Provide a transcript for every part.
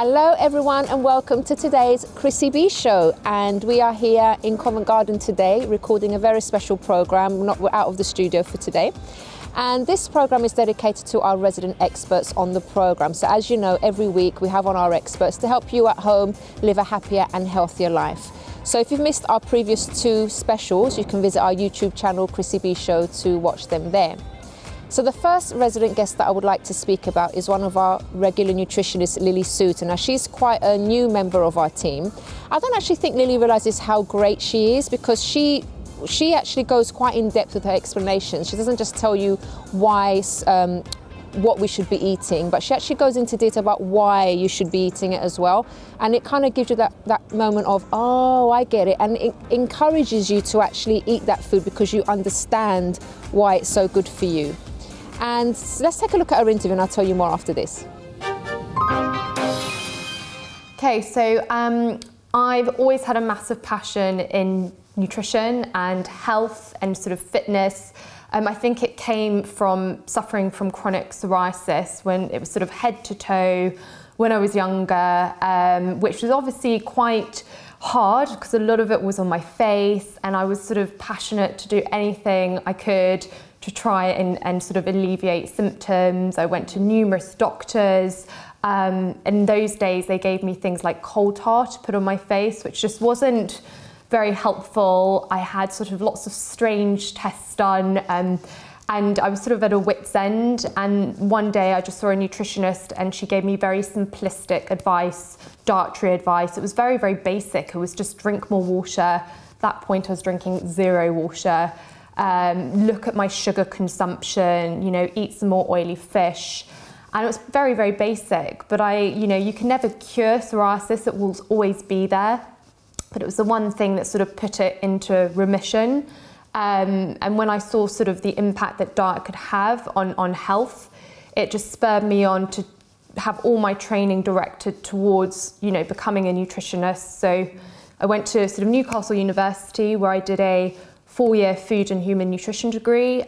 Hello everyone and welcome to today's Chrissy B Show, and we are here in Covent Garden today recording a very special program. We're out of the studio for today, and this program is dedicated to our resident experts on the program. So as you know, every week we have on our experts to help you at home live a happier and healthier life. So if you've missed our previous two specials, you can visit our YouTube channel Chrissy B Show to watch them there. So the first resident guest that I would like to speak about is one of our regular nutritionists, Lily Soutter. Now she's quite a new member of our team. I don't actually think Lily realises how great she is, because she actually goes quite in depth with her explanations. She doesn't just tell you why, what we should be eating, but she actually goes into detail about why you should be eating it as well. And it kind of gives you that moment of, oh, I get it. And it encourages you to actually eat that food because you understand why it's so good for you. And let's take a look at our interview and I'll tell you more after this. Okay, so I've always had a massive passion in nutrition and health and sort of fitness. I think it came from suffering from chronic psoriasis when it was sort of head to toe when I was younger, which was obviously quite hard because a lot of it was on my face, and I was sort of passionate to do anything I could to try and sort of alleviate symptoms. I went to numerous doctors. In those days, they gave me things like coal tar to put on my face, which just wasn't very helpful. I had sort of lots of strange tests done, and I was sort of at a wit's end. And one day I just saw a nutritionist and she gave me very simplistic advice, dietary advice. It was very, very basic. It was just drink more water. At that point I was drinking 0 water. Look at my sugar consumption, you know, eat some more oily fish. And it was very, very basic, but you can never cure psoriasis. It will always be there. But it was the one thing that sort of put it into remission. And when I saw sort of the impact that diet could have on health, it just spurred me on to have all my training directed towards, becoming a nutritionist. So I went to sort of Newcastle University, where I did a 4-year food and human nutrition degree,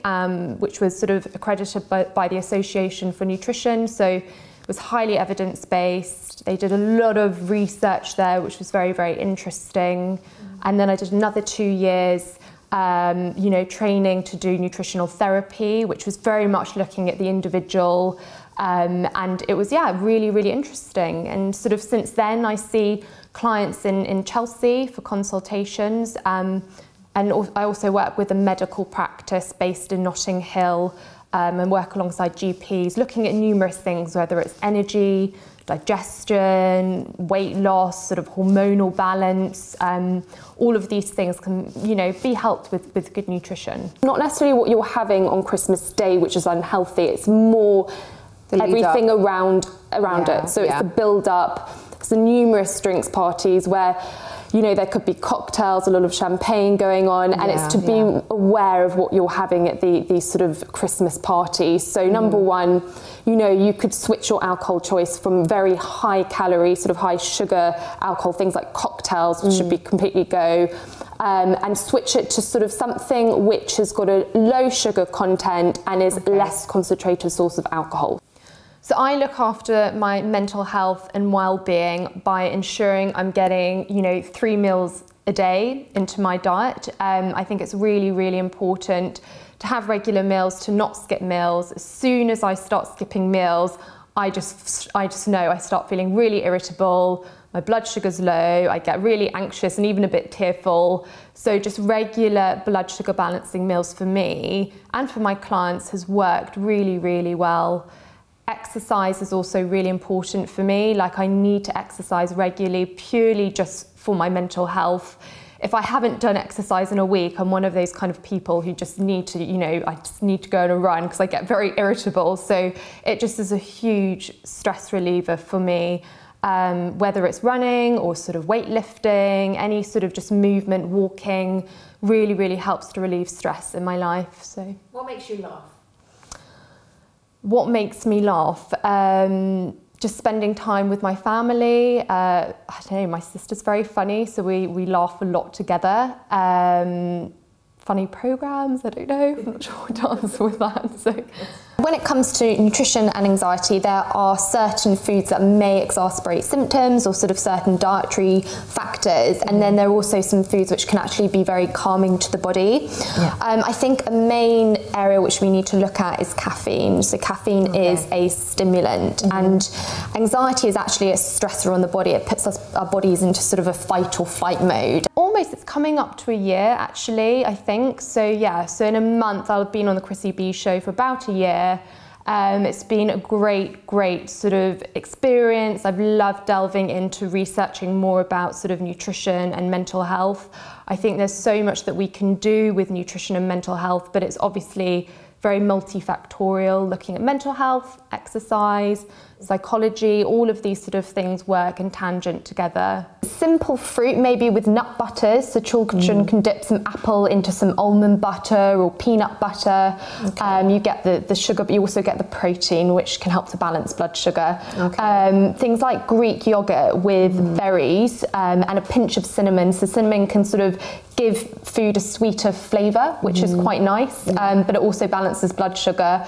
which was sort of accredited by the Association for Nutrition. So it was highly evidence-based. They did a lot of research there, which was very, very interesting. And then I did another 2 years, training to do nutritional therapy, which was very much looking at the individual. And it was, really, really interesting. And sort of since then, I see clients in Chelsea for consultations. And I also work with a medical practice based in Notting Hill, and work alongside GPs, looking at numerous things, whether it's energy, digestion, weight loss, sort of hormonal balance. All of these things can, be helped with good nutrition. Not necessarily what you're having on Christmas Day, which is unhealthy. It's more everything around it. So it's the build up. It's the numerous drinks parties where there could be cocktails, a lot of champagne going on, and it's to be aware of what you're having at these sort of Christmas parties. So number one, you could switch your alcohol choice from very high calorie, sort of high sugar alcohol, things like cocktails, which should be completely go, and switch it to sort of something which has got a low sugar content and is less concentrated source of alcohol. So I look after my mental health and well-being by ensuring I'm getting, 3 meals a day into my diet. I think it's really, really important to have regular meals, to not skip meals. As soon as I start skipping meals, I just know I start feeling really irritable. My blood sugar's low. I get really anxious and even a bit tearful. So just regular blood sugar balancing meals for me and for my clients has worked really, really well. Exercise is also really important for me. Like, I need to exercise regularly, purely just for my mental health. If I haven't done exercise in a week, I'm one of those kind of people who just need to, I just need to go on a run because I get very irritable. So it just is a huge stress reliever for me, whether it's running or sort of weightlifting, any sort of just movement, walking, really, really helps to relieve stress in my life. So, what makes you laugh? What makes me laugh? Just spending time with my family. I don't know, my sister's very funny, so we laugh a lot together. Funny programs, I don't know, I'm not sure what to answer with that. So When it comes to nutrition and anxiety, there are certain foods that may exacerbate symptoms or sort of certain dietary factors, and then there are also some foods which can actually be very calming to the body. I think a main area which we need to look at is caffeine. So caffeine is a stimulant, and anxiety is actually a stressor on the body. It puts our bodies into sort of a fight or flight mode. Almost, it's coming up to a year actually, I think. So yeah, so in a month I've been on the Chrissy B Show for about a year. It's been a great sort of experience. I've loved delving into researching more about sort of nutrition and mental health. I think there's so much that we can do with nutrition and mental health, but it's obviously very multifactorial, looking at mental health, exercise, psychology, all of these sort of things work in tangent together. Simple fruit, maybe with nut butters, so children can dip some apple into some almond butter or peanut butter. You get the sugar, but you also get the protein, which can help to balance blood sugar. Things like Greek yogurt with berries and a pinch of cinnamon. So cinnamon can sort of give food a sweeter flavour, which is quite nice, but it also balances blood sugar.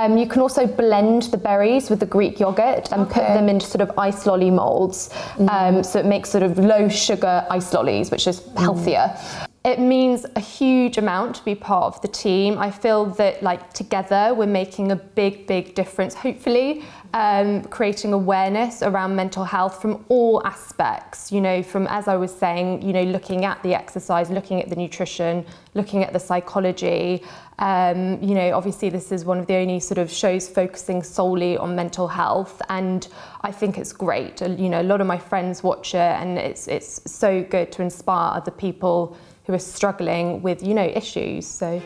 You can also blend the berries with the Greek yogurt and put them into sort of ice lolly moulds. So it makes sort of low sugar ice lollies, which is healthier. It means a huge amount to be part of the team. I feel that like together we're making a big difference, hopefully, creating awareness around mental health from all aspects, you know, from, as I was saying, you know, looking at the exercise, looking at the nutrition, looking at the psychology. You know, obviously this is one of the only sort of shows focusing solely on mental health, and I think it's great. You know, a lot of my friends watch it, and it's so good to inspire other people who are struggling with, you know, issues. So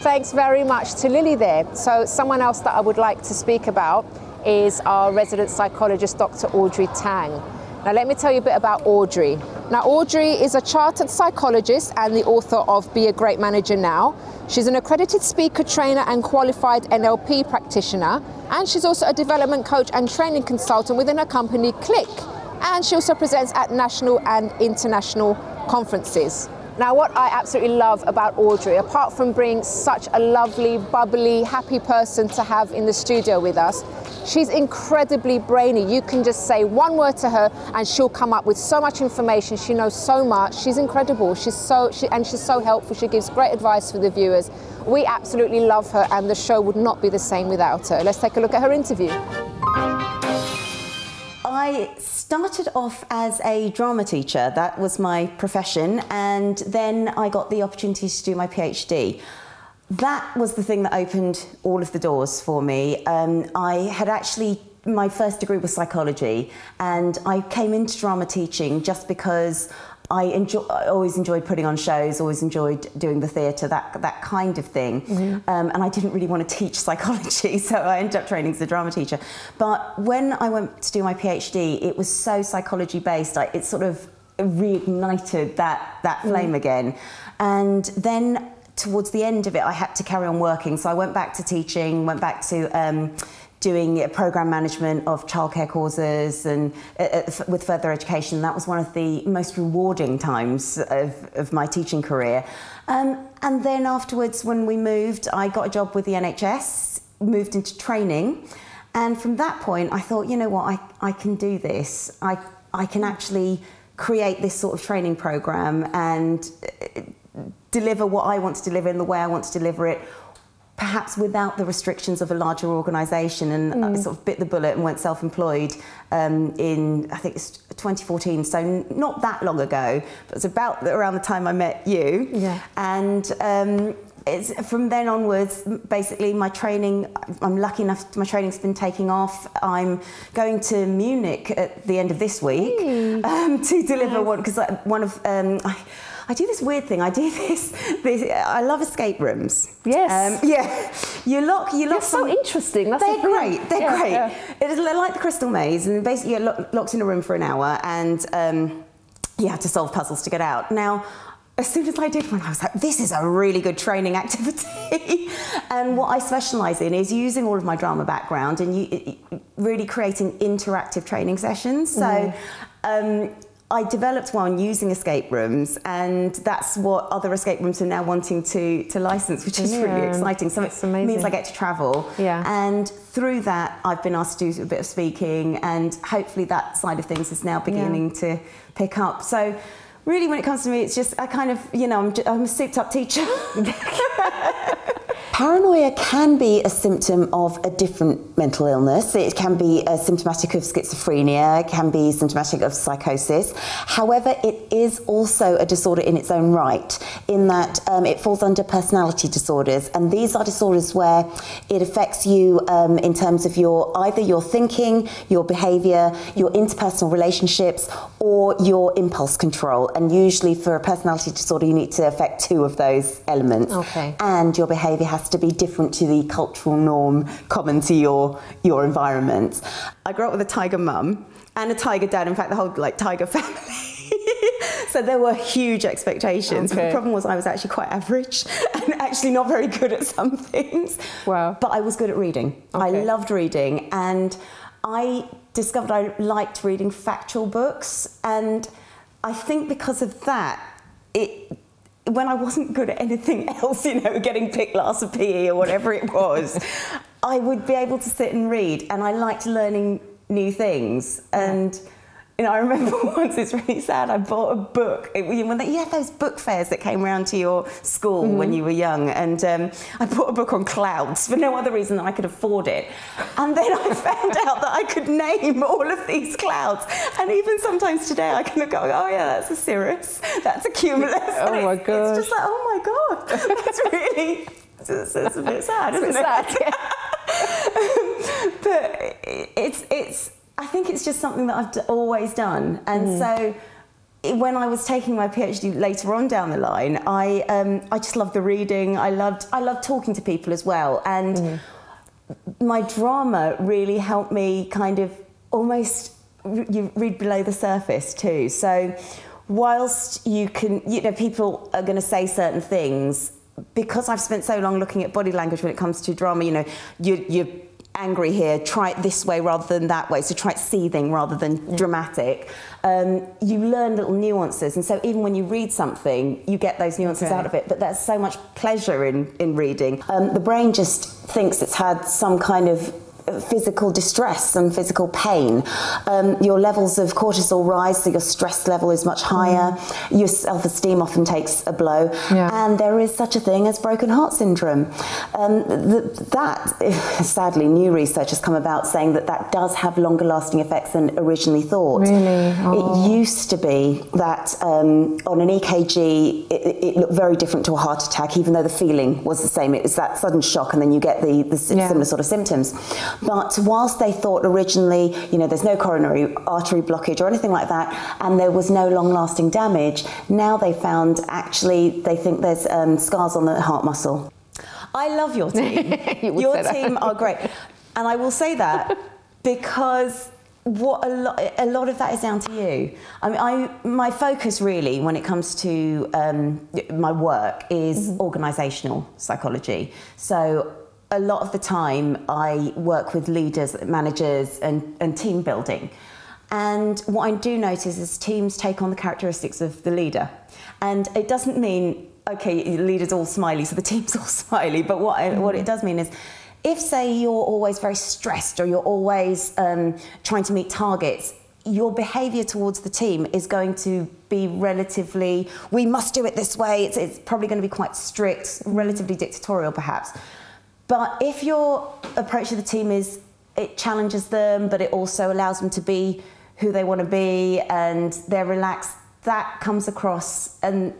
thanks very much to Lily there. So someone else that I would like to speak about is our resident psychologist, Dr Audrey Tang. Now let me tell you a bit about Audrey. Now Audrey is a chartered psychologist and the author of Be a Great Manager Now. She's an accredited speaker, trainer and qualified NLP practitioner, and she's also a development coach and training consultant within her company Click. And she also presents at national and international conferences. Now, what I absolutely love about Audrey, apart from being such a lovely, bubbly, happy person to have in the studio with us, she's incredibly brainy. You can just say one word to her and she'll come up with so much information. She knows so much. She's incredible. She's so helpful. She gives great advice for the viewers. We absolutely love her, and the show would not be the same without her. Let's take a look at her interview. I started off as a drama teacher. That was my profession, and then I got the opportunity to do my PhD. That was the thing that opened all of the doors for me. My first degree was psychology, and I came into drama teaching just because I always enjoyed putting on shows, always enjoyed doing the theatre, that kind of thing. And I didn't really want to teach psychology, so I ended up training as a drama teacher. But when I went to do my PhD, it was so psychology based, it sort of reignited that flame again. And then towards the end of it, I had to carry on working. So I went back to teaching, went back to doing program management of childcare causes and with further education. That was one of the most rewarding times of my teaching career. And then afterwards, when we moved, I got a job with the NHS, moved into training. And from that point, I thought, you know what, I can do this. I can actually create this sort of training program and deliver what I want to deliver in the way I want to deliver it, perhaps without the restrictions of a larger organisation. And I sort of bit the bullet and went self-employed in, I think it's 2014, so not that long ago, but it's about around the time I met you. Yeah. And it's from then onwards, basically my training, I'm lucky enough, my training's been taking off. I'm going to Munich at the end of this week to deliver one, because one of, I do this weird thing. I do this. I love escape rooms. Yes. Yeah. You lock. They're so interesting. That's they're great. They're great. Yeah. It's like the Crystal Maze, and basically you're locked in a room for an hour, and you have to solve puzzles to get out. Now, as soon as I did one, I was like, this is a really good training activity. And what I specialise in is using all of my drama background and really creating interactive training sessions. So. I developed one using escape rooms, and that's what other escape rooms are now wanting to license, which is really exciting. So it means I get to travel. Yeah. And through that, I've been asked to do a bit of speaking, and hopefully that side of things is now beginning to pick up. So really, when it comes to me, it's just, I kind of, you know, I'm a souped up teacher. Paranoia can be a symptom of a different mental illness. It can be symptomatic of schizophrenia, it can be symptomatic of psychosis. However, it is also a disorder in its own right, in that it falls under personality disorders. And these are disorders where it affects you in terms of either your thinking, your behaviour, your interpersonal relationships, or your impulse control. And usually for a personality disorder, you need to affect two of those elements. Okay. And your behaviour has to be different to the cultural norm common to your environment. I grew up with a tiger mum and a tiger dad, in fact the whole tiger family. So there were huge expectations. Okay. The problem was I was actually quite average and actually not very good at some things. Wow. But I was good at reading. Okay. I loved reading, and I discovered I liked reading factual books, and I think because of that, when I wasn't good at anything else, you know, getting picked last of PE or whatever it was, I would be able to sit and read, and I liked learning new things. And you know, I remember once, it's really sad, I bought a book. You had those book fairs that came around to your school when you were young, and I bought a book on clouds for no other reason than I could afford it. And then I found out that I could name all of these clouds. And even sometimes today I can go, oh yeah, that's a cirrus, that's a cumulus. Oh my God. It's just like, oh my God, that's really, it's a bit sad, isn't it? Sad, yeah. But it's I think it's just something that I've always done. And so when I was taking my PhD later on down the line, I just loved the reading. I loved talking to people as well. And my drama really helped me kind of almost you read below the surface too. So whilst you can, you know, people are going to say certain things, because I've spent so long looking at body language when it comes to drama, you know, you're angry here, try it this way rather than that way, so try it seething rather than dramatic. You learn little nuances, and so even when you read something, you get those nuances out of it, but there's so much pleasure in reading. The brain just thinks it's had some kind of physical distress and physical pain. Your levels of cortisol rise, so your stress level is much higher. Your self-esteem often takes a blow, and there is such a thing as broken heart syndrome. Sadly, new research has come about saying that does have longer lasting effects than originally thought. Really? Oh. It used to be that on an EKG it looked very different to a heart attack, even though the feeling was the same. It was that sudden shock, and then you get the similar sort of symptoms. But whilst they thought originally, you know, there's no coronary artery blockage or anything like that, and there was no long-lasting damage, now they found actually they think there's scars on the heart muscle. I love your team. Your team are great. And I will say that because a lot of that is down to you. I mean, my focus really when it comes to my work is organisational psychology. So a lot of the time I work with leaders, managers and team building. And what I do notice is teams take on the characteristics of the leader. And it doesn't mean, okay, the leader's all smiley, so the team's all smiley. But what it does mean is, if, say, you're always very stressed or you're always trying to meet targets, your behaviour towards the team is going to be relatively, we must do it this way. It's probably going to be quite strict, relatively dictatorial perhaps. But if your approach to the team is, it challenges them, but it also allows them to be who they want to be, and they're relaxed, that comes across, and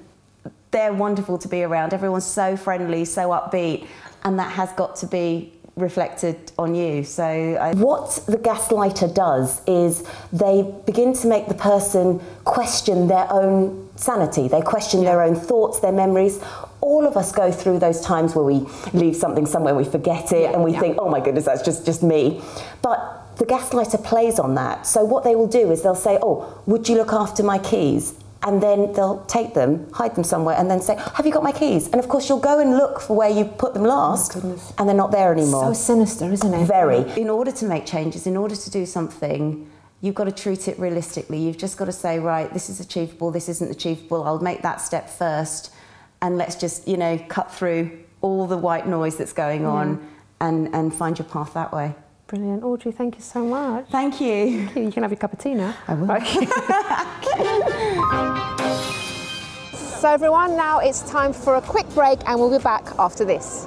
they're wonderful to be around. Everyone's so friendly, so upbeat, and that has got to be reflected on you. So what the gaslighter does is they begin to make the person question their own sanity. They question their own thoughts, their memories. All of us go through those times where we leave something somewhere, we forget it, and we think, oh my goodness, that's just me. But the gaslighter plays on that. So what they will do is they'll say, oh, would you look after my keys? And then they'll take them, hide them somewhere, and then say, have you got my keys? And of course you'll go and look for where you put them last, and they're not there anymore. So sinister, isn't it? Very. In order to make changes, in order to do something, you've got to treat it realistically. You've just got to say, right, this is achievable, this isn't achievable, I'll make that step first, and let's just, you know, cut through all the white noise that's going on and find your path that way. Brilliant. Audrey, thank you so much. Thank you. Thank you. You can have your cup of tea now. I will. So everyone, now it's time for a quick break and we'll be back after this.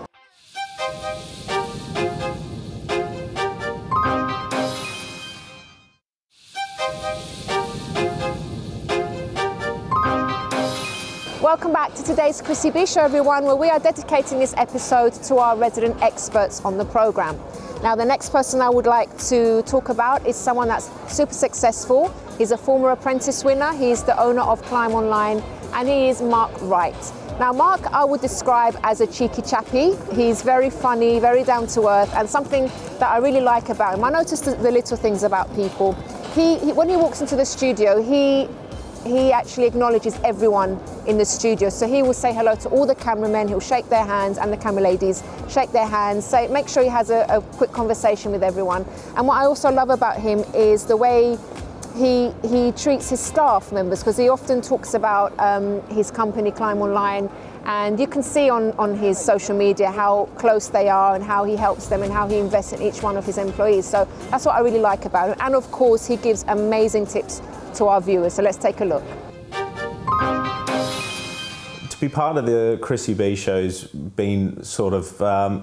Welcome back to today's Chrissy B Show, everyone, where we are dedicating this episode to our resident experts on the programme. Now, the next person I would like to talk about is someone that's super successful. He's a former Apprentice winner, he's the owner of Climb Online, and he is Mark Wright. Now, Mark I would describe as a cheeky chappy. He's very funny, very down to earth, and something that I really like about him, I noticed the little things about people. When he walks into the studio, he actually acknowledges everyone in the studio. So he will say hello to all the cameramen, he'll shake their hands, and the camera ladies shake their hands, make sure he has a quick conversation with everyone. And what I also love about him is the way he treats his staff members, because he often talks about his company Climb Online, and you can see on his social media how close they are and how he helps them and how he invests in each one of his employees. So that's what I really like about him. And of course, he gives amazing tips to our viewers. So let's take a look. To be part of the Chrissy B Show's been sort of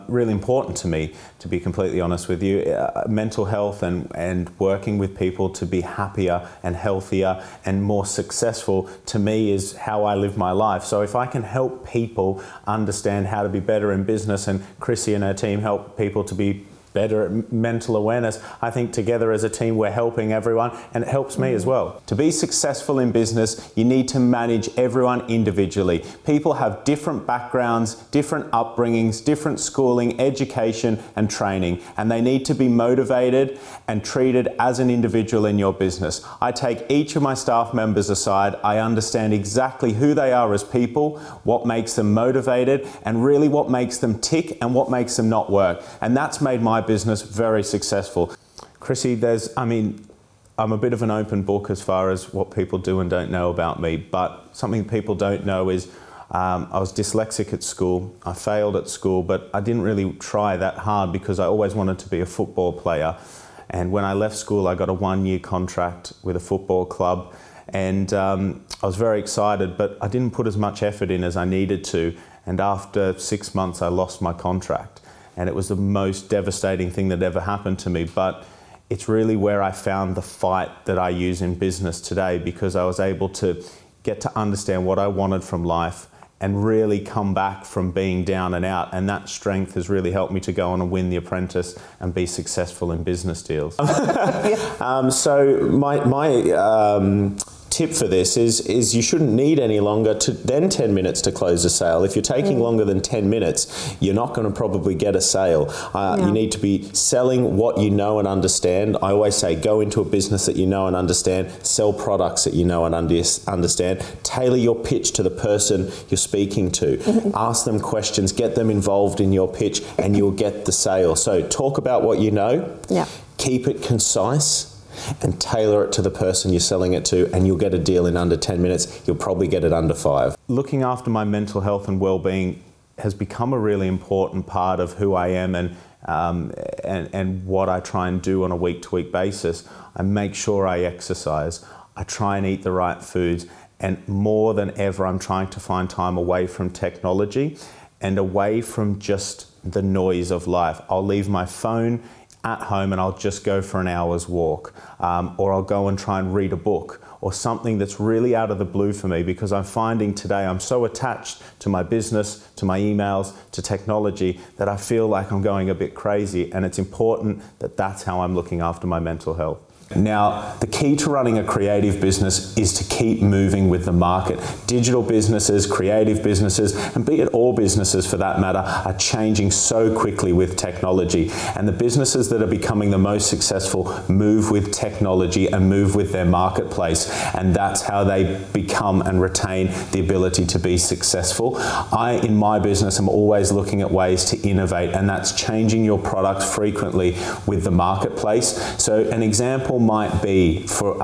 really important to me, to be completely honest with you. Mental health and working with people to be happier and healthier and more successful, to me, is how I live my life. So if I can help people understand how to be better in business, and Chrissy and her team help people to be better at mental awareness, I think together as a team we're helping everyone, and it helps me as well. To be successful in business, you need to manage everyone individually. People have different backgrounds, different upbringings, different schooling, education and training, and they need to be motivated and treated as an individual in your business. I take each of my staff members aside, I understand exactly who they are as people, what makes them motivated, and really what makes them tick and what makes them not work. And that's made my business very successful. Chrissy, I'm a bit of an open book as far as what people do and don't know about me, but something people don't know is I was dyslexic at school. I failed at school, but I didn't really try that hard because I always wanted to be a football player. And when I left school, I got a 1-year contract with a football club, and I was very excited, but I didn't put as much effort in as I needed to. And after 6 months, I lost my contract. And it was the most devastating thing that ever happened to me. But it's really where I found the fight that I use in business today, because I was able to get to understand what I wanted from life and really come back from being down and out. And that strength has really helped me to go on and win the Apprentice and be successful in business deals. So my tip for this is you shouldn't need any longer than 10 minutes to close a sale. If you're taking longer than 10 minutes, you're not going to probably get a sale. You need to be selling what you know and understand. I always say go into a business that you know and understand, sell products that you know and understand, tailor your pitch to the person you're speaking to, ask them questions, get them involved in your pitch, and you'll get the sale. So talk about what you know, keep it concise, and tailor it to the person you're selling it to, and you'll get a deal in under 10 minutes. You'll probably get it under 5. Looking after my mental health and well-being has become a really important part of who I am and what I try and do on a week-to-week basis. I make sure I exercise. I try and eat the right foods, and more than ever, I'm trying to find time away from technology and away from just the noise of life. I'll leave my phone at home and I'll just go for an hour's walk, or I'll go and try and read a book or something that's really out of the blue for me, because I'm finding today I'm so attached to my business, to my emails, to technology, that I feel like I'm going a bit crazy, and it's important that that's how I'm looking after my mental health. Now, the key to running a creative business is to keep moving with the market. Digital businesses, creative businesses, and be it all businesses for that matter, are changing so quickly with technology. And the businesses that are becoming the most successful move with technology and move with their marketplace. And that's how they become and retain the ability to be successful. In my business, am always looking at ways to innovate, and that's changing your product frequently with the marketplace. So an example might be for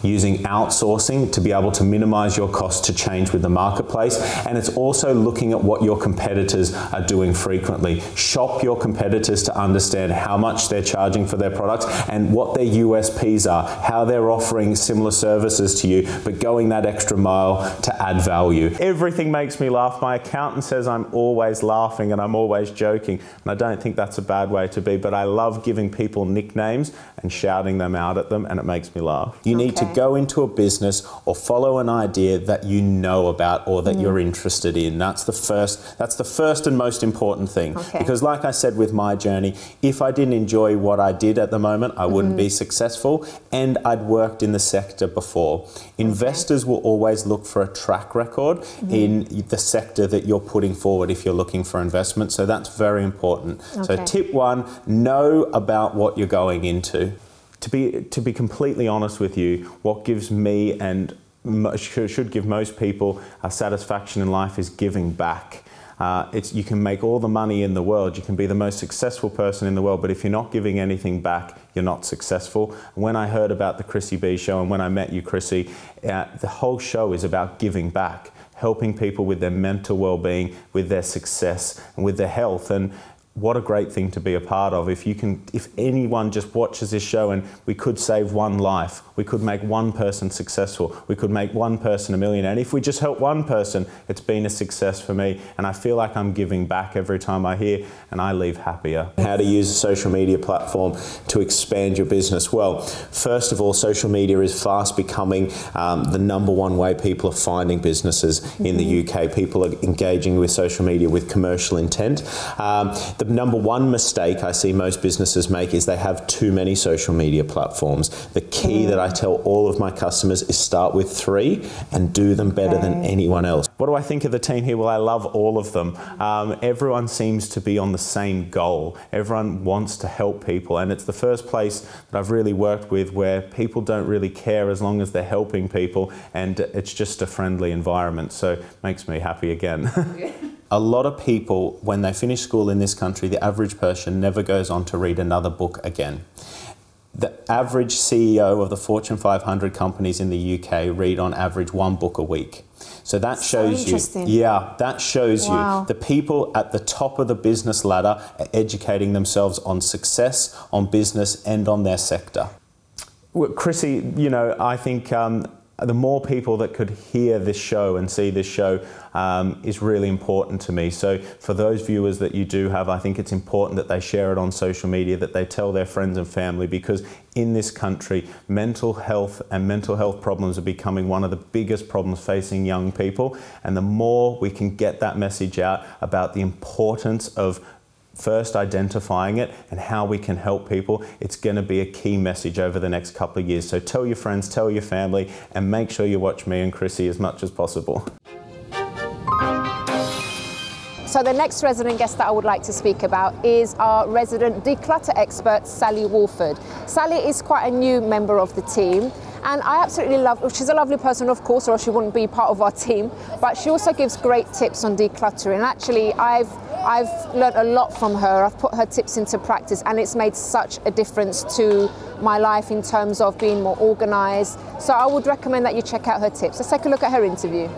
using outsourcing to be able to minimize your cost to change with the marketplace. And it's also looking at what your competitors are doing frequently. Shop your competitors to understand how much they're charging for their products and what their USPs are, how they're offering similar services to you, but going that extra mile to add value. Everything makes me laugh. My accountant says I'm always laughing and I'm always joking, and I don't think that's a bad way to be, but I love giving people nicknames and shouting them out at them, and it makes me laugh. You need to go into a business or follow an idea that you know about or that you're interested in. That's the first and most important thing. Because like I said with my journey, if I didn't enjoy what I did at the moment, I wouldn't be successful, and I'd worked in the sector before. Investors will always look for a track record in the sector that you're putting forward if you're looking for investment, so that's very important. So tip 1, know about what you're going into. To be completely honest with you, what gives me and should give most people a satisfaction in life is giving back. You can make all the money in the world, you can be the most successful person in the world, but if you're not giving anything back, you're not successful. When I heard about the Chrissy B Show and when I met you, Chrissy, the whole show is about giving back, helping people with their mental well-being, with their success, and with their health. And what a great thing to be a part of. If anyone just watches this show and we could save one life, we could make one person successful, we could make one person a millionaire. And if we just help one person, it's been a success for me. And I feel like I'm giving back every time I hear, and I leave happier. How to use a social media platform to expand your business? Well, first of all, social media is fast becoming the #1 way people are finding businesses in the UK. People are engaging with social media with commercial intent. The #1 mistake I see most businesses make is they have too many social media platforms. The key that I tell all of my customers is start with 3 and do them better than anyone else. What do I think of the team here? Well, I love all of them. Everyone seems to be on the same goal. Everyone wants to help people, and it's the first place that I've really worked with where people don't really care as long as they're helping people, and it's just a friendly environment, so it makes me happy again. A lot of people, when they finish school in this country, the average person never goes on to read another book again. The average CEO of the Fortune 500 companies in the UK read on average 1 book a week. So that shows you, that shows you the people at the top of the business ladder are educating themselves on success, on business, and on their sector. Well, Chrissy, you know, I think the more people that could hear this show and see this show is really important to me. So for those viewers that you do have, I think it's important that they share it on social media, that they tell their friends and family, because in this country, mental health and mental health problems are becoming one of the biggest problems facing young people. And the more we can get that message out about the importance of first identifying it and how we can help people, it's going to be a key message over the next couple of years. So tell your friends, tell your family, and make sure you watch me and Chrissy as much as possible. So the next resident guest that I would like to speak about is our resident declutter expert, Sally Walford. Sally is quite a new member of the team, and I absolutely love, she's a lovely person of course, or she wouldn't be part of our team, but she also gives great tips on decluttering. And actually I've learned a lot from her. I've put her tips into practice, and it's made such a difference to my life in terms of being more organised. So I would recommend that you check out her tips. Let's take a look at her interview.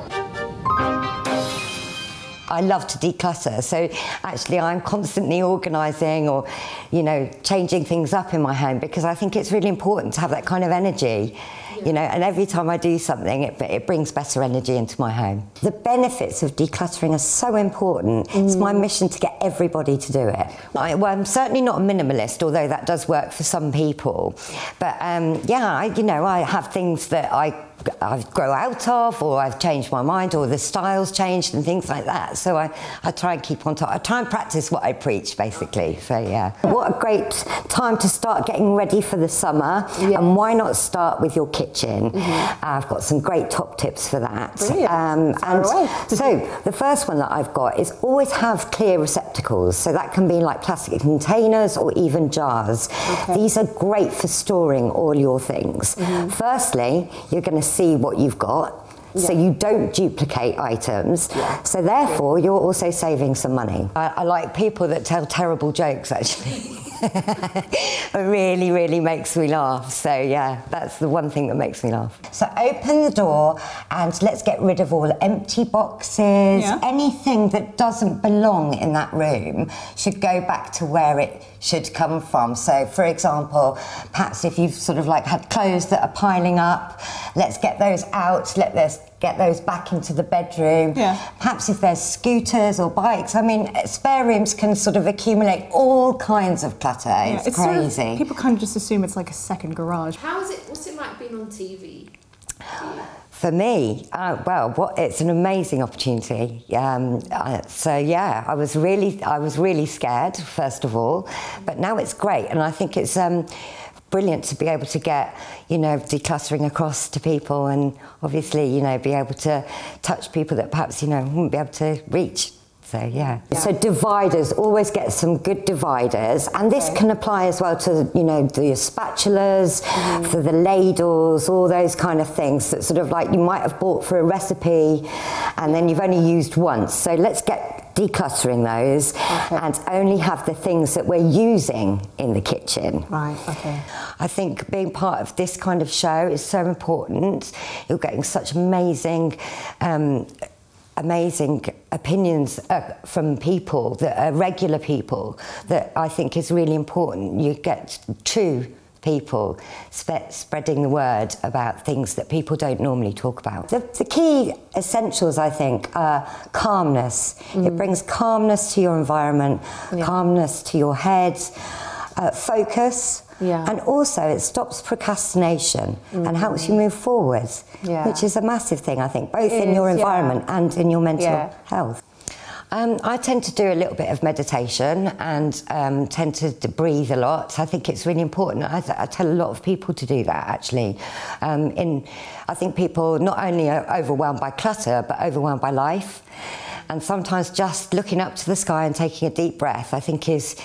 I love to declutter, so actually I'm constantly organising or, you know, changing things up in my home, because I think it's really important to have that kind of energy, you know, and every time I do something it brings better energy into my home. The benefits of decluttering are so important. It's my mission to get everybody to do it. Well, I'm certainly not a minimalist, although that does work for some people, but yeah, I have things that I grow out of, or I've changed my mind, or the style's changed and things like that. So I try and keep on top. I try and practice what I preach, basically. So yeah. What a great time to start getting ready for the summer. Yeah. And why not start with your kitchen? I've got some great top tips for that. Brilliant. So the first one that I've got is always have clear receptacles. So that can be like plastic containers or even jars. These are great for storing all your things. Firstly, you're going to see what you've got, so you don't duplicate items, so therefore you're also saving some money. I like people that tell terrible jokes, actually. It really, really makes me laugh. So yeah, that's the one thing that makes me laugh. So open the door and let's get rid of all empty boxes. Anything that doesn't belong in that room should go back to where it should come from. So for example, perhaps if you've sort of like had clothes that are piling up, let's get those out, get those back into the bedroom. Perhaps if there's scooters or bikes, I mean, spare rooms can sort of accumulate all kinds of clutter. It's crazy. Sort of, people kind of just assume it's like a second garage. What's it like being on TV? For me, it's an amazing opportunity. So yeah, I was really scared, first of all, but now it's great, and I think it's brilliant to be able to get, decluttering across to people, and obviously, be able to touch people that perhaps, wouldn't be able to reach. So yeah. So dividers, always get some good dividers, and this can apply as well to the spatulas, for the ladles, all those kind of things that sort of like you might have bought for a recipe and then you've only used once. So let's get decluttering those and only have the things that we're using in the kitchen. Right, okay. I think being part of this kind of show is so important. You're getting such amazing opinions from people that are regular people that I think is really important. You get true people spreading the word about things that people don't normally talk about. The key essentials, I think, are calmness. It brings calmness to your environment, calmness to your head, focus, and also it stops procrastination and helps you move forward, which is a massive thing, I think, both in your environment and in your mental health. I tend to do a little bit of meditation and tend to breathe a lot. I think it's really important. I tell a lot of people to do that, actually. I think people not only are overwhelmed by clutter, but overwhelmed by life. And sometimes just looking up to the sky and taking a deep breath, I think, is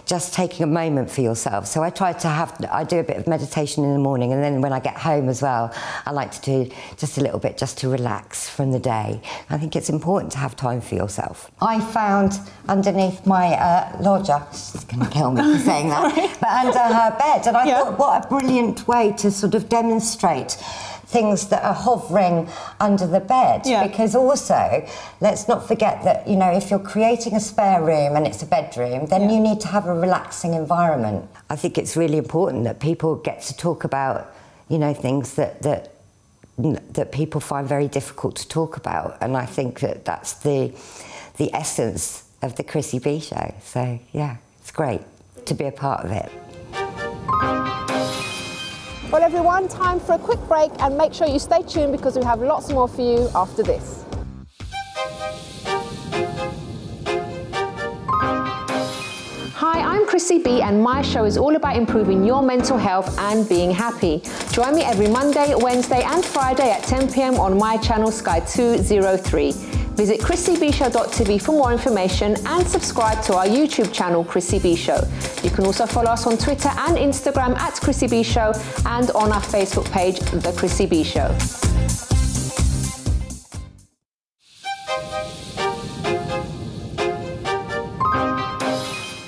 just taking a moment for yourself. So I do a bit of meditation in the morning, and then when I get home as well, I like to do just a little bit just to relax from the day. I think it's important to have time for yourself. I found underneath my lodger, she's going to kill me for saying that, but under her bed, and I thought, what a brilliant way to sort of demonstrate things that are hovering under the bed, because also let's not forget that if you're creating a spare room and it's a bedroom, then you need to have a relaxing environment. I think it's really important that people get to talk about things that people find very difficult to talk about, and I think that that's the essence of the Chrissy B Show. So yeah, it's great to be a part of it. Well, everyone, time for a quick break, and make sure you stay tuned because we have lots more for you after this. Hi, I'm Chrissy B, and my show is all about improving your mental health and being happy. Join me every Monday, Wednesday and Friday at 10 p.m. on my channel Sky 203. Visit chrissybshow.tv for more information and subscribe to our YouTube channel, Chrissy B Show. You can also follow us on Twitter and Instagram at Chrissy B Show, and on our Facebook page, The Chrissy B Show.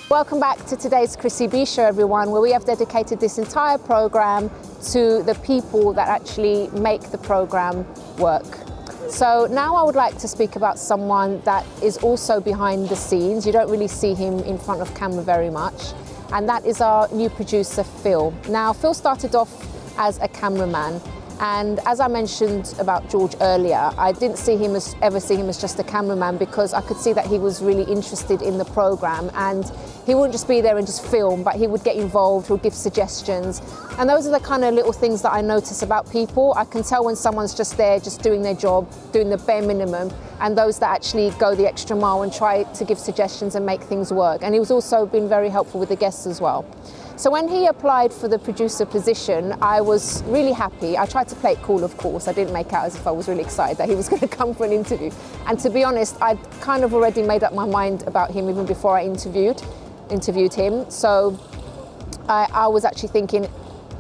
Welcome back to today's Chrissy B Show, everyone, where we have dedicated this entire program to the people that actually make the program work. So now I would like to speak about someone that is also behind the scenes. You don't really see him in front of camera very much, and that is our new producer, Phil. Now, Phil started off as a cameraman, and as I mentioned about George earlier, I didn't ever see him as just a cameraman, because I could see that he was really interested in the program, and he wouldn't just be there and just film, but he would get involved, he would give suggestions. And those are the kind of little things that I notice about people. I can tell when someone's just there, just doing their job, doing the bare minimum, and those that actually go the extra mile and try to give suggestions and make things work. And he was also been very helpful with the guests as well. So when he applied for the producer position, I was really happy. I tried to play it cool, of course. I didn't make out as if I was really excited that he was going to come for an interview. And to be honest, I'd kind of already made up my mind about him even before I interviewed him. So I was actually thinking,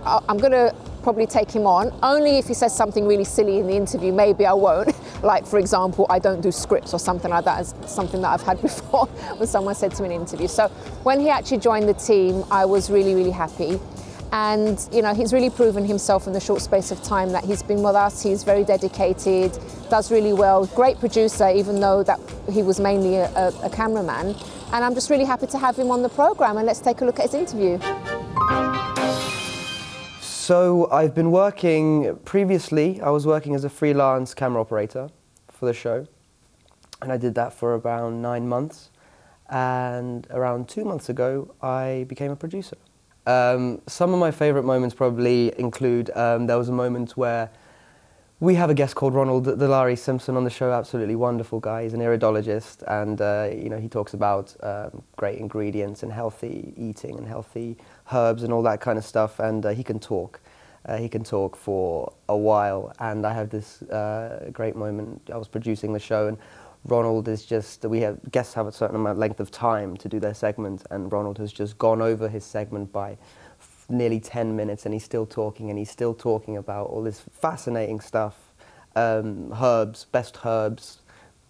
I'm going to probably take him on, only if he says something really silly in the interview. Maybe I won't. like, for example, I don't do scripts or something like that, is something that I've had before when someone said to me in an interview. So when he actually joined the team, I was really, really happy. And, you know, he's really proven himself in the short space of time that he's been with us. He's very dedicated, does really well, great producer, even though that he was mainly a cameraman. And I'm just really happy to have him on the program. And let's take a look at his interview. So I've been working, previously I was working as a freelance camera operator for the show, and I did that for around 9 months, and around 2 months ago I became a producer. Some of my favourite moments probably include, there was a moment where we have a guest called Ronald Delary Simpson on the show, absolutely wonderful guy. He's an iridologist, and you know, he talks about great ingredients and healthy eating and healthy herbs and all that kind of stuff, and he can talk. He can talk for a while, and I have this great moment. I was producing the show, and Ronald is just, guests have a certain amount length of time to do their segment, and Ronald has just gone over his segment by nearly 10 minutes, and he's still talking about all this fascinating stuff, herbs, best herbs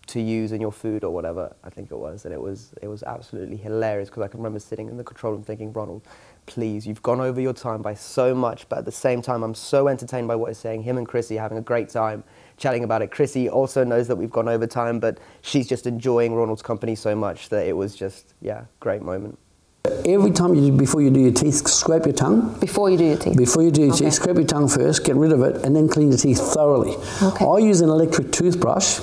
to use in your food or whatever, I think it was, and it was absolutely hilarious, because I can remember sitting in the control room thinking, Ronald, please, you've gone over your time by so much, but at the same time I'm so entertained by what he's saying. Him and Chrissy are having a great time chatting about it. Chrissy also knows that we've gone over time, but she's just enjoying Ronald's company so much that it was just, yeah, great moment. Every time before you do your teeth, scrape your tongue. Before you do your teeth? Before you do your teeth, scrape your tongue first, get rid of it, and then clean your teeth thoroughly. Okay. I use an electric toothbrush,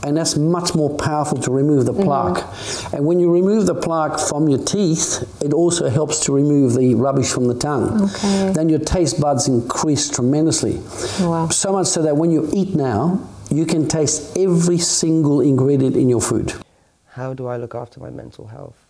and that's much more powerful to remove the plaque. And when you remove the plaque from your teeth, it also helps to remove the rubbish from the tongue. Okay. Then your taste buds increase tremendously. Wow. So much so that when you eat now, you can taste every single ingredient in your food. How do I look after my mental health?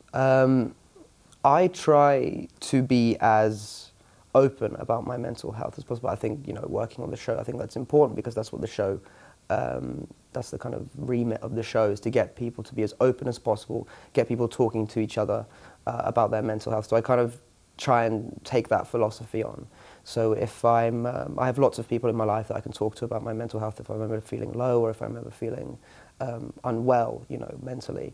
I try to be as open about my mental health as possible. I think, you know, working on the show, I think that's important, because that's what the show, that's the kind of remit of the show, is to get people to be as open as possible, get people talking to each other about their mental health. So I kind of try and take that philosophy on. So if I have lots of people in my life that I can talk to about my mental health, if I'm ever feeling low, or if I'm ever feeling unwell, you know, mentally.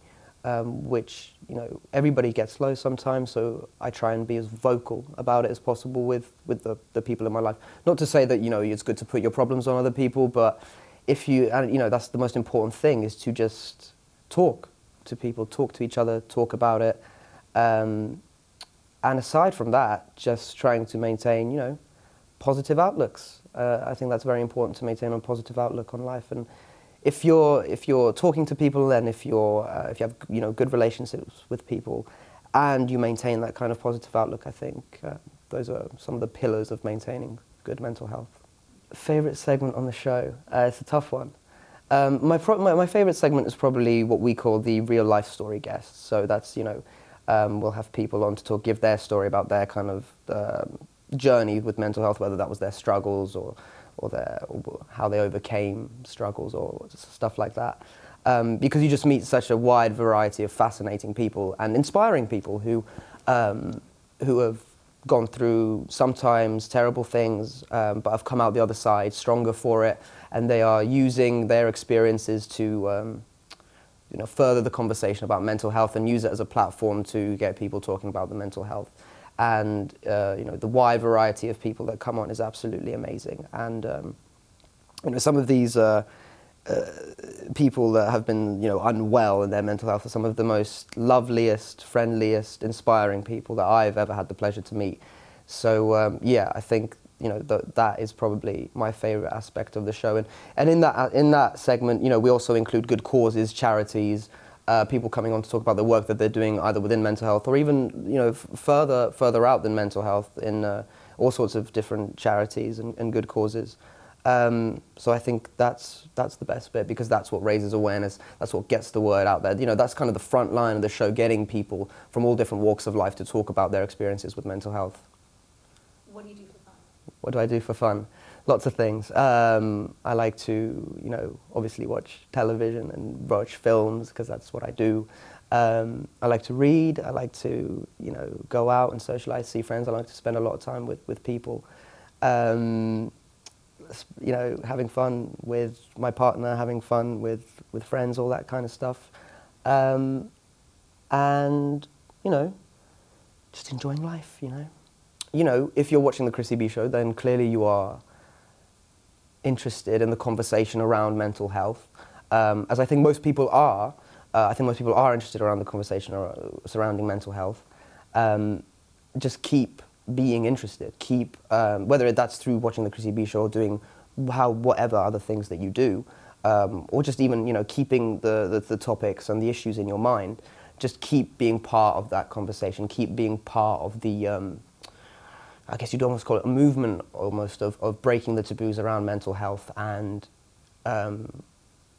Which, you know, everybody gets low sometimes, so I try and be as vocal about it as possible with the people in my life. Not to say that, you know, it's good to put your problems on other people, but if you, and, you know, that's the most important thing, is to just talk to people, talk to each other, talk about it. And aside from that, just trying to maintain, you know, positive outlooks. I think that's very important, to maintain a positive outlook on life. And if you're talking to people, and if you have, you know, good relationships with people, and you maintain that kind of positive outlook, I think those are some of the pillars of maintaining good mental health. Favorite segment on the show? It's a tough one. My favorite segment is probably what we call the real life story guests. So that's, you know, we'll have people on to give their story about their kind of journey with mental health, whether that was their struggles or how they overcame struggles or stuff like that. Because you just meet such a wide variety of fascinating people and inspiring people who have gone through sometimes terrible things, but have come out the other side stronger for it, and they are using their experiences to you know, further the conversation about mental health and use it as a platform to get people talking about the mental health. And you know, the wide variety of people that come on is absolutely amazing. And you know, some of these people that have been, you know, unwell in their mental health are some of the most loveliest, friendliest, inspiring people that I've ever had the pleasure to meet. So yeah, I think, you know, that is probably my favorite aspect of the show. And in that segment, you know, we also include good causes, charities, people coming on to talk about the work that they're doing either within mental health or even, you know, further out than mental health in all sorts of different charities and good causes. So I think that's the best bit, because that's what raises awareness, that's what gets the word out there. You know, that's kind of the front line of the show, getting people from all different walks of life to talk about their experiences with mental health. What do you do for fun? What do I do for fun? Lots of things. I like to, you know, obviously watch television and watch films, because that's what I do. I like to read. I like to, you know, go out and socialize, see friends. I like to spend a lot of time with people. you know, having fun with my partner, having fun with friends, all that kind of stuff. And, you know, just enjoying life, you know. You know, if you're watching the Chrissy B Show, then clearly you are interested in the conversation around mental health, as I think most people are. I think most people are interested around the conversation surrounding mental health. Just keep being interested. Keep, whether that's through watching the Chrissy B Show or doing whatever other things that you do, or just even, you know, keeping the topics and the issues in your mind. Just keep being part of that conversation. Keep being part of the, I guess you'd almost call it a movement, almost, of breaking the taboos around mental health and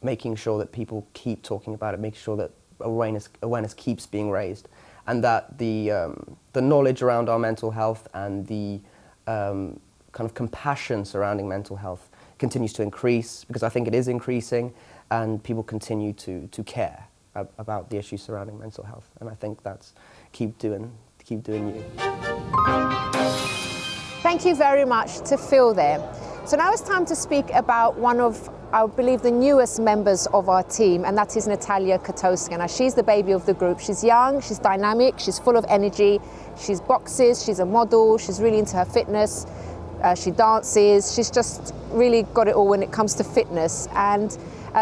making sure that people keep talking about it, making sure that awareness keeps being raised, and that the knowledge around our mental health and the kind of compassion surrounding mental health continues to increase, because I think it is increasing, and people continue to care about the issues surrounding mental health. And I think that's keep doing you. Thank you very much to Phil there. So now it's time to speak about one of, I believe, the newest members of our team, and that is Natalia Kotowska. Now, she's the baby of the group. She's young, she's dynamic, she's full of energy, she's boxes, she's a model, she's really into her fitness, she dances, she's just really got it all when it comes to fitness. And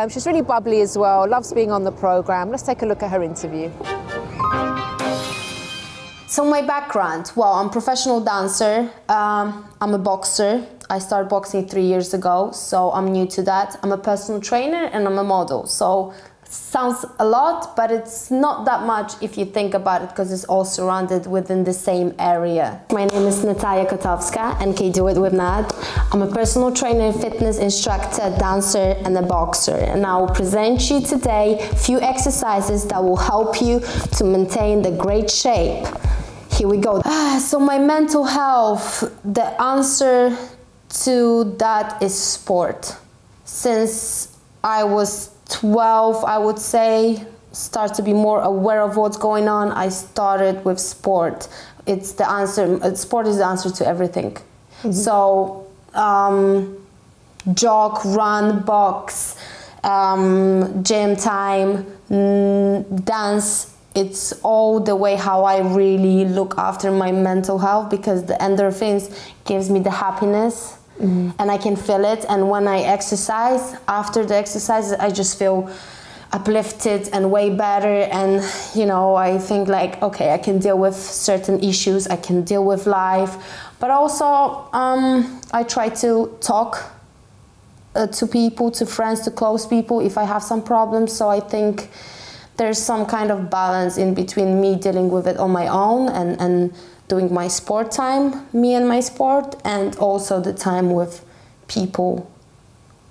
she's really bubbly as well, loves being on the program. Let's take a look at her interview. So my background, well, I'm a professional dancer, I'm a boxer. I started boxing 3 years ago, so I'm new to that. I'm a personal trainer and I'm a model. So sounds a lot, but it's not that much if you think about it, because it's all surrounded within the same area. My name is Natalia Kotowska, and can do it with Nat. I'm a personal trainer, fitness instructor, dancer, and a boxer. And I will present you today a few exercises that will help you to maintain the great shape. Here we go. So my mental health, the answer to that is sport. Since I was 12, I would say, start to be more aware of what's going on, I started with sport. It's the answer, sport is the answer to everything. Mm-hmm. So jog, run, box, gym time, dance, it's all the way how I really look after my mental health, because the endorphins gives me the happiness. Mm-hmm. And I can feel it, and when I exercise, after the exercise, I just feel uplifted and way better, and you know, I think like, okay, I can deal with certain issues, I can deal with life, but also I try to talk to people, to friends, to close people if I have some problems. So I think there's some kind of balance in between me dealing with it on my own and doing my sport time, me and my sport, and also the time with people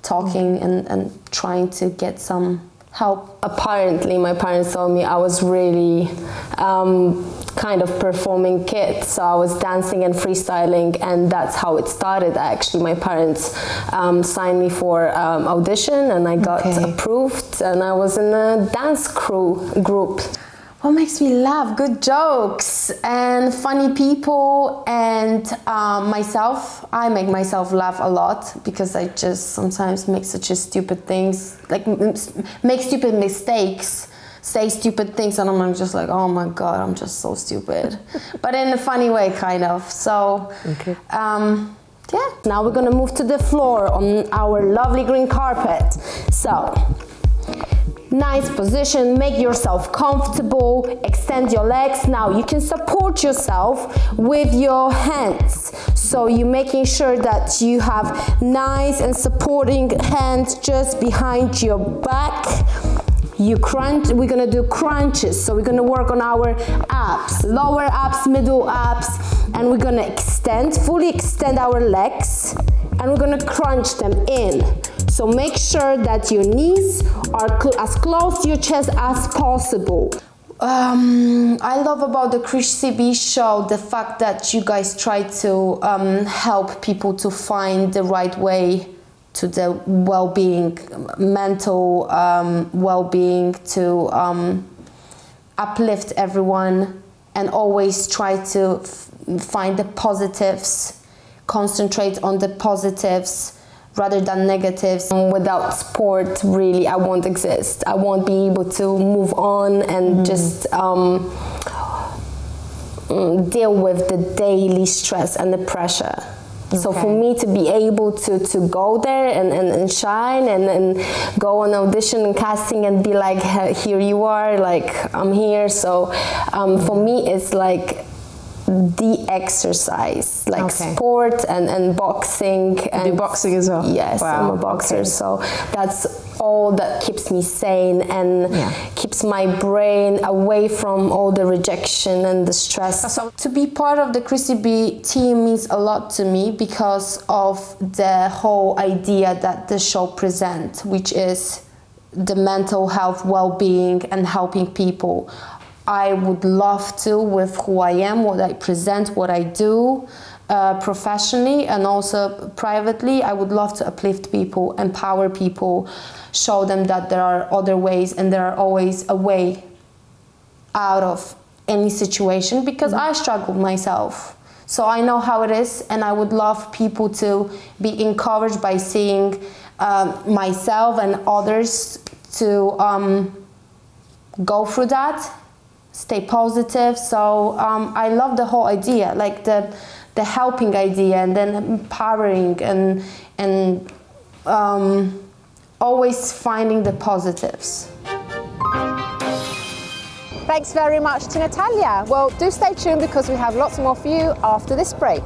talking and trying to get some help. Apparently, my parents told me I was really kind of performing kid, so I was dancing and freestyling, and that's how it started. Actually, my parents signed me for audition, and I got approved, and I was in a dance group. What makes me laugh? Good jokes and funny people, and myself. I make myself laugh a lot because I just sometimes make such a stupid things, like make stupid mistakes, say stupid things, and I'm just like, oh my God, I'm just so stupid. But in a funny way, kind of. So, yeah. Now we're gonna move to the floor on our lovely green carpet. So, nice position, make yourself comfortable, extend your legs. Now you can support yourself with your hands. So you're making sure that you have nice and supporting hands just behind your back. You crunch, we're gonna do crunches. So we're gonna work on our abs, lower abs, middle abs, and we're gonna extend, fully extend our legs, and we're gonna crunch them in. So make sure that your knees are as close to your chest as possible. I love about the Chrissy B Show the fact that you guys try to help people to find the right way to the well-being, mental well-being, to uplift everyone, and always try to find the positives, concentrate on the positives, rather than negatives. Without sport, really, I won't exist. I won't be able to move on and just deal with the daily stress and the pressure. So for me to be able to go there and shine and go on audition and casting and be like, here you are, like, I'm here. So for me, it's like the exercise, like sport and boxing. And you do boxing as well? Yes, I'm a boxer. So that's all that keeps me sane and keeps my brain away from all the rejection and the stress. So to be part of the Chrissy B team means a lot to me because of the whole idea that the show presents, which is the mental health, well-being and helping people. I would love to, with who I am, what I present, what I do professionally and also privately, I would love to uplift people, empower people, show them that there are other ways and there are always a way out of any situation, because I struggled myself. So I know how it is, and I would love people to be encouraged by seeing myself and others to go through that. Stay positive. So I love the whole idea, like the helping idea, and then empowering and always finding the positives. Thanks very much to Natalia. Well, do stay tuned because we have lots more for you after this break.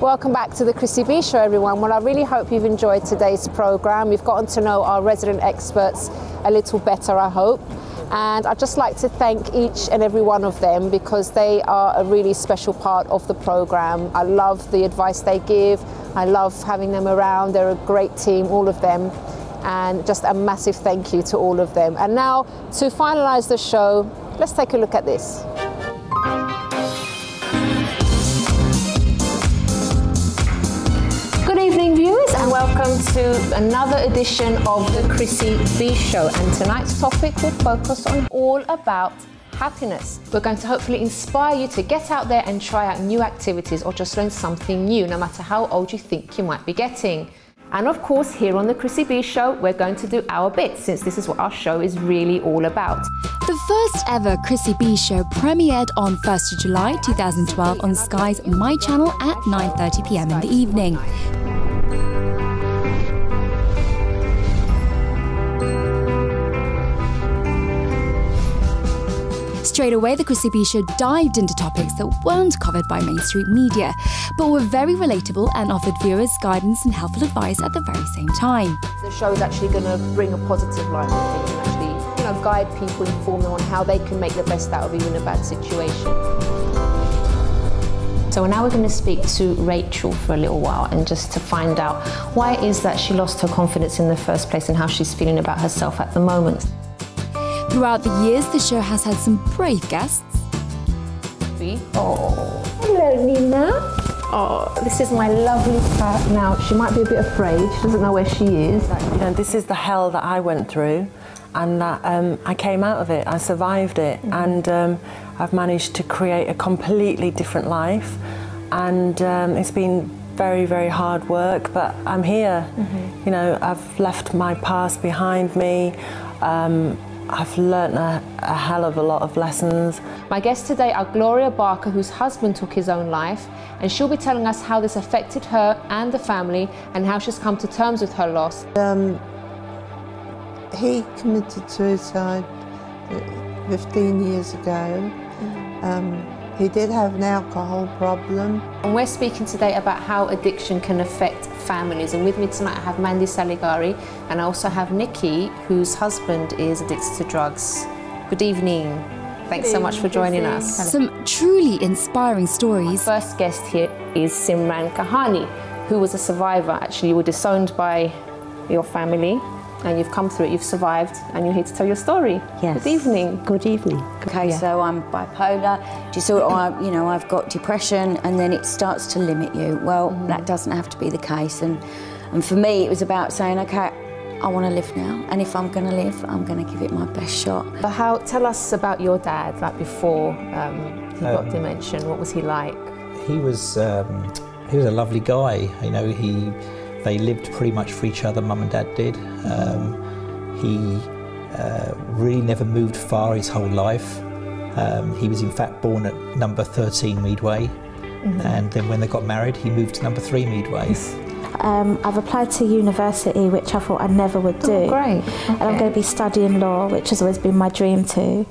Welcome back to the Chrissy B Show, everyone. Well, I really hope you've enjoyed today's programme. We've gotten to know our resident experts a little better, I hope. And I'd just like to thank each and every one of them because they are a really special part of the programme. I love the advice they give. I love having them around. They're a great team, all of them. And just a massive thank you to all of them. And now, to finalise the show, let's take a look at this. Good evening, viewers, and welcome to another edition of the Chrissy B Show. And tonight's topic will focus on all about happiness. We're going to hopefully inspire you to get out there and try out new activities or just learn something new, no matter how old you think you might be getting. And of course, here on the Chrissy B Show, we're going to do our bit, since this is what our show is really all about. The first ever Chrissy B Show premiered on 1st of July 2012 on Sky's My Channel at 9:30 p.m. in the evening. Straight away, the Chrissy B Show dived into topics that weren't covered by mainstream media, but were very relatable and offered viewers guidance and helpful advice at the very same time. The show is actually going to bring a positive light on things and actually, guide people, inform them on how they can make the best out of even a bad situation. So now we're going to speak to Rachel for a little while, and just to find out why it is that she lost her confidence in the first place and how she's feeling about herself at the moment. Throughout the years, the show has had some brave guests. Oh, hello, Nina. Oh, this is my lovely cat. Now, she might be a bit afraid. She doesn't know where she is. This is the hell that I went through, and that I came out of it. I survived it, and I've managed to create a completely different life. And it's been very, very hard work, but I'm here. I've left my past behind me. I've learnt a hell of a lot of lessons. My guests today are Gloria Barker, whose husband took his own life, and she'll be telling us how this affected her and the family and how she's come to terms with her loss. He committed suicide 15 years ago. He did have an alcohol problem. And we're speaking today about how addiction can affect families. And with me tonight I have Mandy Saligari, and I also have Nikki, whose husband is addicted to drugs. Good evening. Thanks so much for joining us. Some truly inspiring stories. Our first guest here is Simran Kahani, who was a survivor. Actually, you were disowned by your family, and you've come through it, you've survived, and you're here to tell your story. Yes. Good evening. Good evening. Okay, so I'm bipolar. I've got depression, and then it starts to limit you. Well, that doesn't have to be the case. And for me, it was about saying, okay, I want to live now, and if I'm going to live, I'm going to give it my best shot. Tell us about your dad, like before he got dementia. What was he like? He was a lovely guy. You know, they lived pretty much for each other. Mum and Dad did. He really never moved far his whole life. He was in fact born at number 13 Meadway, and then when they got married, he moved to number 3 Meadway. I've applied to university, which I thought I never would do. Oh, great. Okay. And I'm going to be studying law, which has always been my dream too.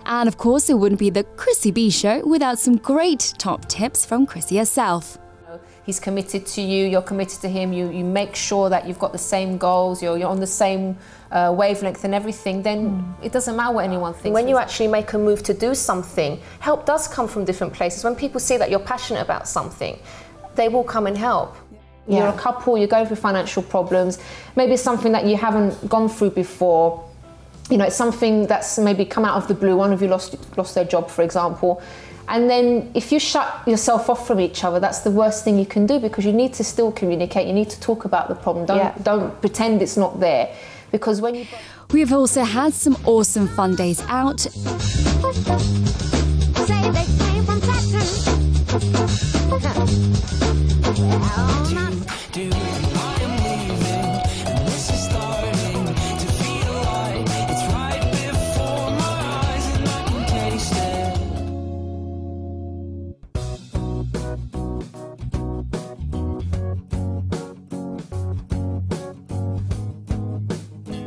And of course, it wouldn't be the Chrissy B Show without some great top tips from Chrissy herself. He's committed to you, you're committed to him, you make sure that you've got the same goals, you're on the same wavelength and everything, then it doesn't matter what anyone thinks. When you actually make a move to do something, help does come from different places. When people see that you're passionate about something, they will come and help. Yeah. You're a couple, you're going through financial problems, maybe it's something that you haven't gone through before. You know, it's something that's maybe come out of the blue, one of you lost their job, for example. And then if you shut yourself off from each other, that's the worst thing you can do, because you need to still communicate, you need to talk about the problem, don't pretend it's not there. Because when you... We've also had some awesome fun days out.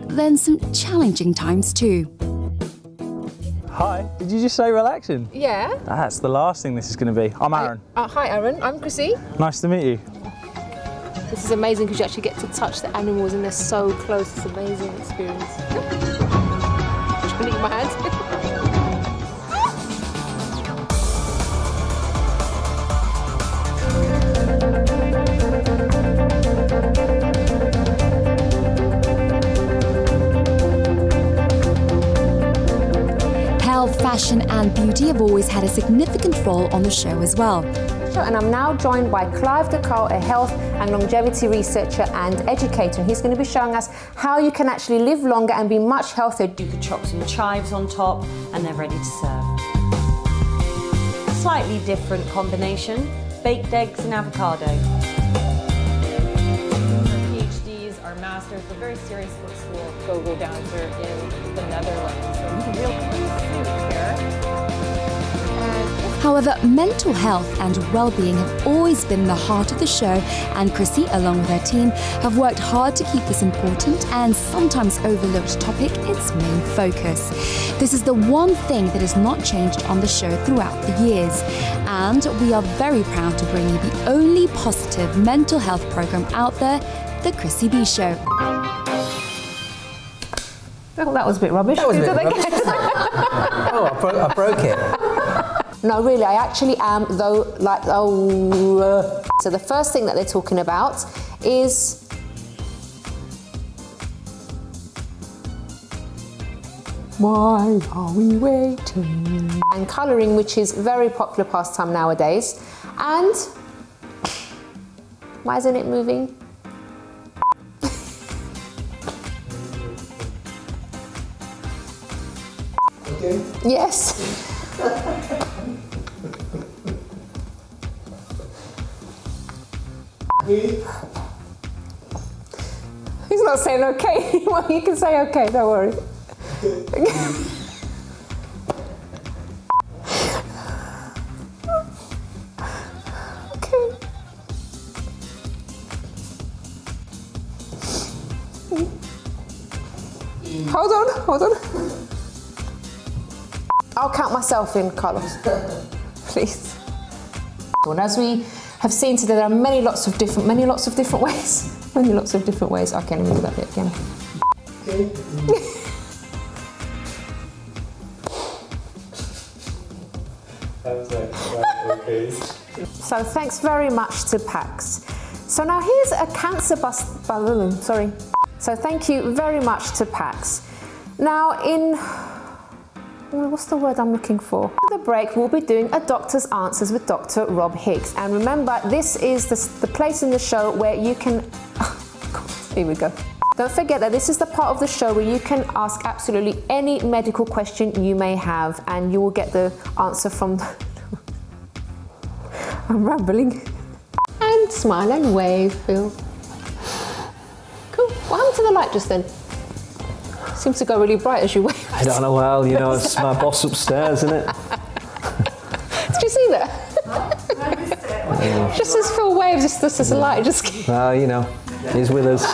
Then some challenging times too. Hi, did you just say relaxing? Yeah. That's the last thing this is going to be. I'm Aaron. Hi Aaron, I'm Chrissy. Nice to meet you. This is amazing because you actually get to touch the animals and they're so close. It's an amazing experience. Trying to eat my hand. Fashion and beauty have always had a significant role on the show as well. And I'm now joined by Clive DeCarl, a health and longevity researcher and educator. And he's going to be showing us how you can actually live longer and be much healthier. You could chop some chives on top and they're ready to serve. Slightly different combination, baked eggs and avocado. PhDs are masters, they're very serious for school. Go down to in the Netherlands. So real food here. However, mental health and well-being have always been the heart of the show, and Chrissy, along with her team, have worked hard to keep this important and sometimes overlooked topic its main focus. This is the one thing that has not changed on the show throughout the years, and we are very proud to bring you the only positive mental health program out there, The Chrissy B Show. Oh, that was a bit rubbish. That was a bit rubbish. Oh, I broke it. No, really, I actually am, though, like, So the first thing that they're talking about is why are we waiting? And colouring, which is very popular pastime nowadays. And why isn't it moving? Okay. Yes. He's not saying okay. Well, you can say okay, don't worry. Okay. Hold on. I'll count myself in, Carlos. Please. And as we have seen today, there are many lots of different ways. Many lots of different ways. Okay, let me do that bit again. Okay. So thanks very much to PAX. So now here's a cancer balloon. Sorry. So thank you very much to PAX. Now what's the word I'm looking for? After the break, we'll be doing a Doctor's Answers with Dr. Rob Higgs. And remember, this is the place in the show where you can... Oh, God, here we go. Don't forget that this is the part of the show where you can ask absolutely any medical question you may have, and you will get the answer from I'm rambling. And smile and wave, Phil. Cool. What happened to the light just then? Seems to go really bright as you wave. I don't know, well, you know, it's my boss upstairs, isn't it? Did you see that? Just as Phil waves, just as a light just... Well, you know, he's with us.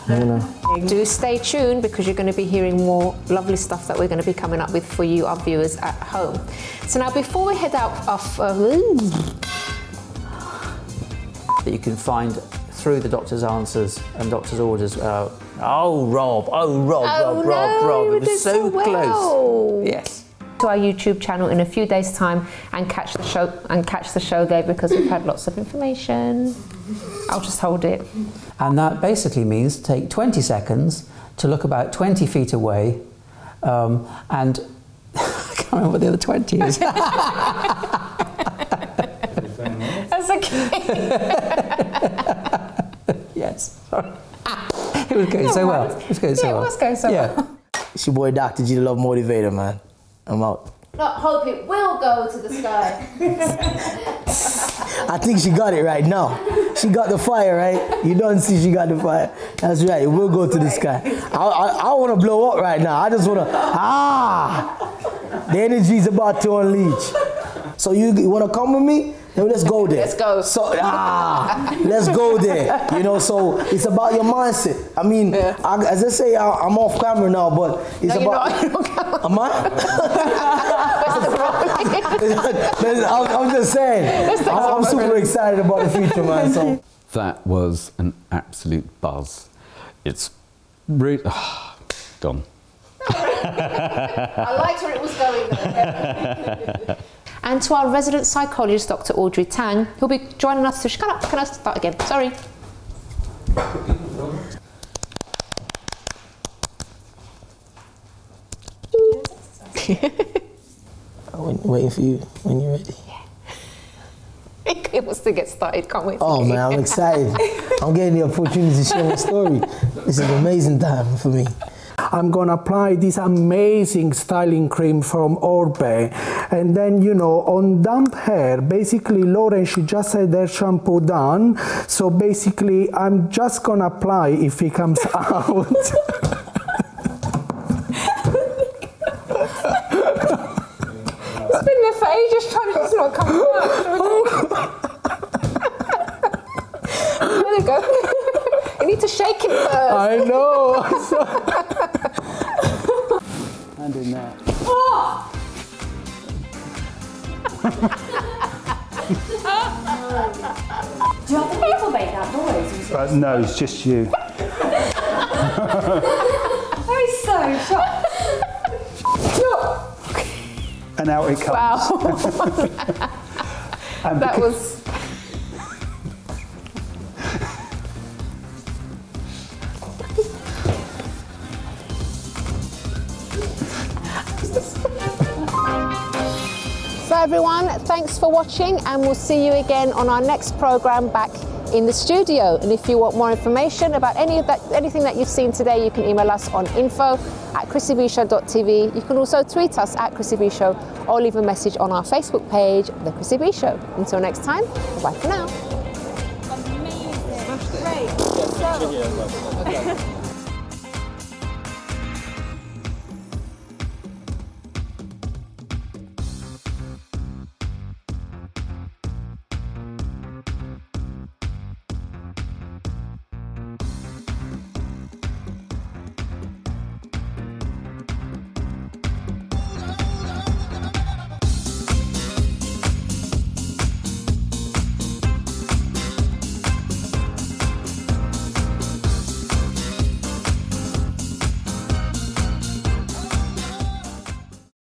You know. Do stay tuned, because you're going to be hearing more lovely stuff that we're going to be coming up with for you, our viewers at home. So now, before we head out off... that you can find through the doctor's answers and doctor's orders. Rob, it was so close. Yes. To our YouTube channel in a few days' time and catch the show there, because we've had lots of information. I'll just hold it. And that basically means take 20 seconds to look about 20 feet away, and I can't remember what the other 20 is. That's okay. Yes. Sorry. It was going so well. It was going so well. It was going so well. It's your boy Dr. G, the Love Motivator, man. I'm out. Not hope it will go to the sky. I think she got it right now. She got the fire, right? You don't see she got the fire. That's right. It will go to the sky. I want to blow up right now. I just want to. The energy's about to unleash. So you want to come with me? Then let's go there. Let's go. So let's go there. You know, so it's about your mindset. I mean, as I say, I'm off camera now, but it's about. Am I? I'm just saying. I'm super excited about the future, man. So that was an absolute buzz. It's really gone. I liked where it was going there. And to our resident psychologist, Dr Audrey Tang, who'll be joining us to... Shut up, can I start again? Sorry. waiting for you when you're ready. It wants to get started, can't wait. Oh man, I'm excited. I'm getting the opportunity to share my story. This is an amazing time for me. I'm gonna apply this amazing styling cream from Orbe, and then, you know, on damp hair, basically Lauren, she just had their shampoo done, so basically I'm just gonna apply if it comes out. It's been there for ages trying to just not come out. There you go. You need to shake it first. I know. I'm doing that. Oh! Do you have the people make outdoors? No, it's just you. That is so shocked. And out it comes. Wow. That was... So everyone, thanks for watching, and we'll see you again on our next program back in the studio. And if you want more information about anything that you've seen today, you can email us on info@chrissybshow.tv. You can also tweet us at Chrissy B Show, or leave a message on our Facebook page, The Chrissy B Show. Until next time, bye for now. Amazing. Great. Yeah,